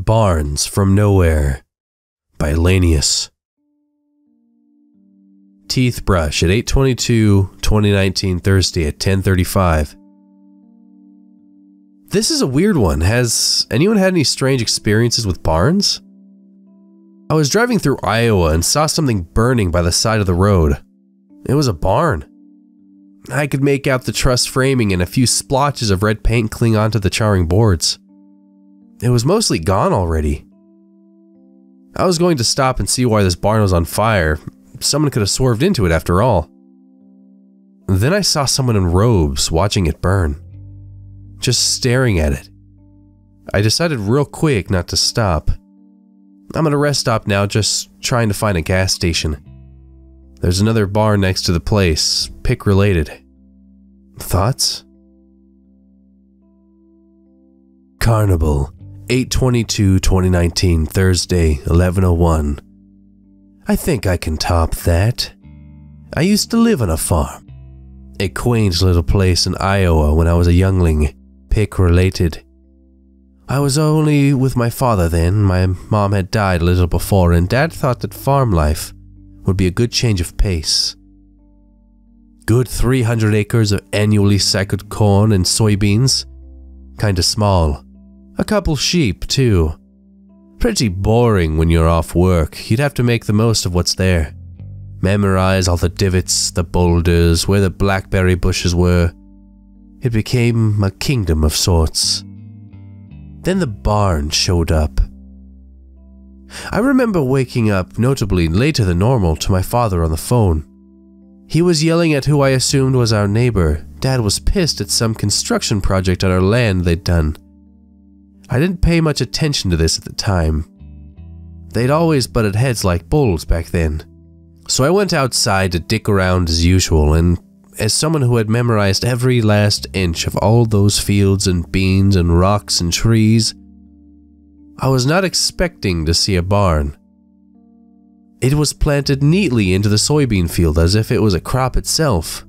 Barns from Nowhere by Lanius. Teeth brush at 8/22/2019 Thursday at 10:35. This is a weird one. Has anyone had any strange experiences with barns? I was driving through Iowa and saw something burning by the side of the road. It was a barn. I could make out the truss framing and a few splotches of red paint cling onto the charring boards. It was mostly gone already. I was going to stop and see why this barn was on fire. Someone could have swerved into it after all. Then I saw someone in robes watching it burn, just staring at it. I decided real quick not to stop. I'm at a rest stop now, just trying to find a gas station. There's another barn next to the place, pick related. Thoughts? Carnival, 8/22/2019 Thursday, 11:01. I think I can top that. I used to live on a farm. A quaint little place in Iowa when I was a youngling, pick related. I was only with my father then. My mom had died a little before, and Dad thought that farm life would be a good change of pace. Good 300 acres of annually cycled corn and soybeans. Kinda small. A couple sheep, too. Pretty boring when you're off work. You'd have to make the most of what's there. Memorize all the divots, the boulders, where the blackberry bushes were. It became a kingdom of sorts. Then the barn showed up. I remember waking up, notably later than normal, to my father on the phone. He was yelling at who I assumed was our neighbor. Dad was pissed at some construction project on our land they'd done. I didn't pay much attention to this at the time. They'd always butted heads like bulls back then. So I went outside to dick around as usual, and as someone who had memorized every last inch of all those fields and beans and rocks and trees, I was not expecting to see a barn. It was planted neatly into the soybean field as if it was a crop itself.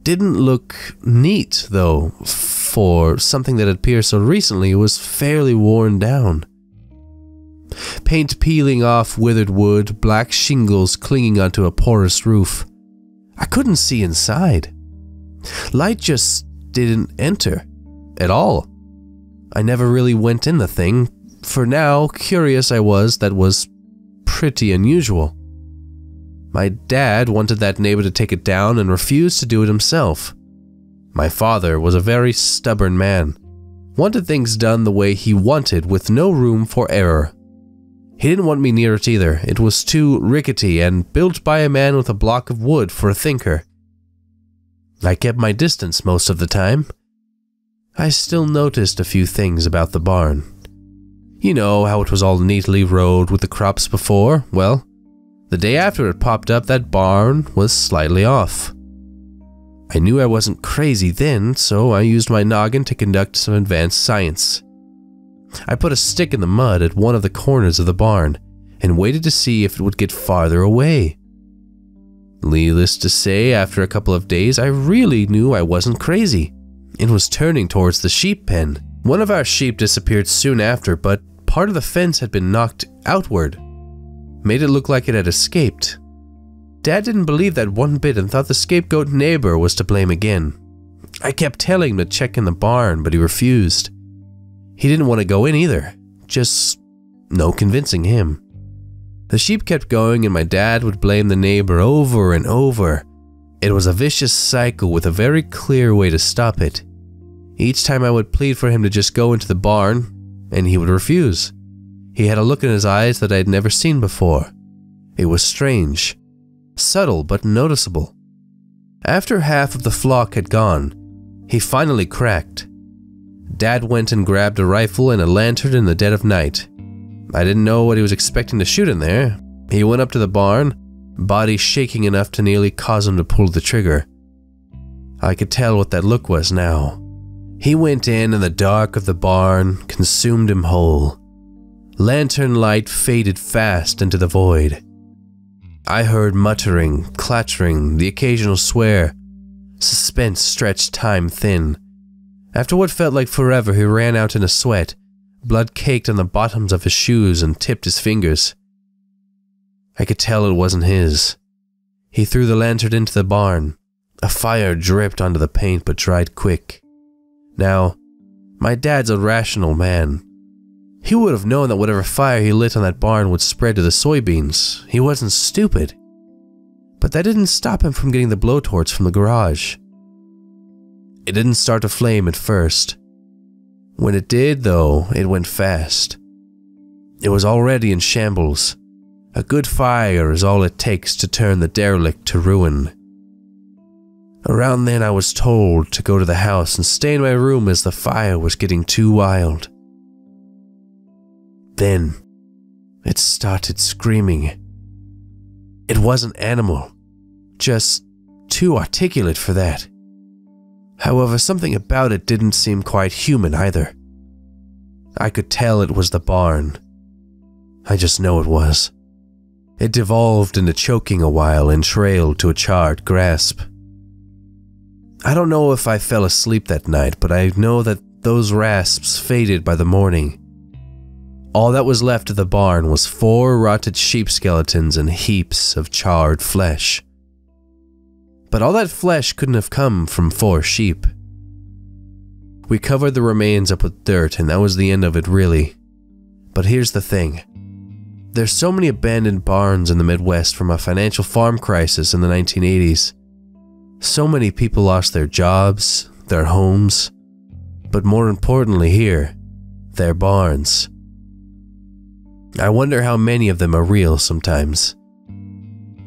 Didn't look neat, though, for something that had appeared so recently. It was fairly worn down. Paint peeling off withered wood, black shingles clinging onto a porous roof. I couldn't see inside. Light just didn't enter at all. I never really went in the thing. For now, curious I was, that was pretty unusual. My dad wanted that neighbor to take it down and refused to do it himself. My father was a very stubborn man, wanted things done the way he wanted with no room for error. He didn't want me near it either. It was too rickety and built by a man with a block of wood for a thinker. I kept my distance most of the time. I still noticed a few things about the barn. You know how it was all neatly rowed with the crops before? Well, the day after it popped up, that barn was slightly off. I knew I wasn't crazy then, so I used my noggin to conduct some advanced science. I put a stick in the mud at one of the corners of the barn and waited to see if it would get farther away. Needless to say, after a couple of days, I really knew I wasn't crazy. It was turning towards the sheep pen. One of our sheep disappeared soon after, but part of the fence had been knocked outward. Made it look like it had escaped. Dad didn't believe that one bit and thought the scapegoat neighbor was to blame again. I kept telling him to check in the barn, but he refused. He didn't want to go in either. Just no convincing him. The sheep kept going and my dad would blame the neighbor over and over. It was a vicious cycle with a very clear way to stop it. Each time I would plead for him to just go into the barn, and he would refuse. He had a look in his eyes that I had never seen before. It was strange, subtle but noticeable. After half of the flock had gone, he finally cracked. Dad went and grabbed a rifle and a lantern in the dead of night. I didn't know what he was expecting to shoot in there. He went up to the barn, body shaking enough to nearly cause him to pull the trigger. I could tell what that look was now. He went in and the dark of the barn consumed him whole. Lantern light faded fast into the void. I heard muttering, clattering, the occasional swear. Suspense stretched time thin. After what felt like forever, he ran out in a sweat, Blood caked on the bottoms of his shoes and tipped his fingers. I could tell it wasn't his. He threw the lantern into the barn. A fire dripped onto the paint but dried quick. Now, my dad's a rational man. He would have known that whatever fire he lit on that barn would spread to the soybeans. He wasn't stupid. But that didn't stop him from getting the blowtorch from the garage. It didn't start to flame at first. When it did, though, it went fast. It was already in shambles. A good fire is all it takes to turn the derelict to ruin. Around then I was told to go to the house and stay in my room as the fire was getting too wild. Then, it started screaming. It wasn't animal, just too articulate for that. However, something about it didn't seem quite human either. I could tell it was the barn. I just know it was. It devolved into choking a while and trailed to a charred grasp. I don't know if I fell asleep that night, but I know that those rasps faded by the morning. All that was left of the barn was 4 rotted sheep skeletons and heaps of charred flesh. But all that flesh couldn't have come from 4 sheep. We covered the remains up with dirt, and that was the end of it, really. But here's the thing. There's so many abandoned barns in the Midwest from a financial farm crisis in the 1980s. So many people lost their jobs, their homes, but more importantly here, their barns. I wonder how many of them are real sometimes.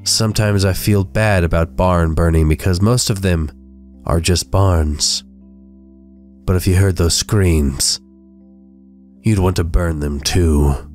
Sometimes I feel bad about barn burning because most of them are just barns. But if you heard those screams, you'd want to burn them too.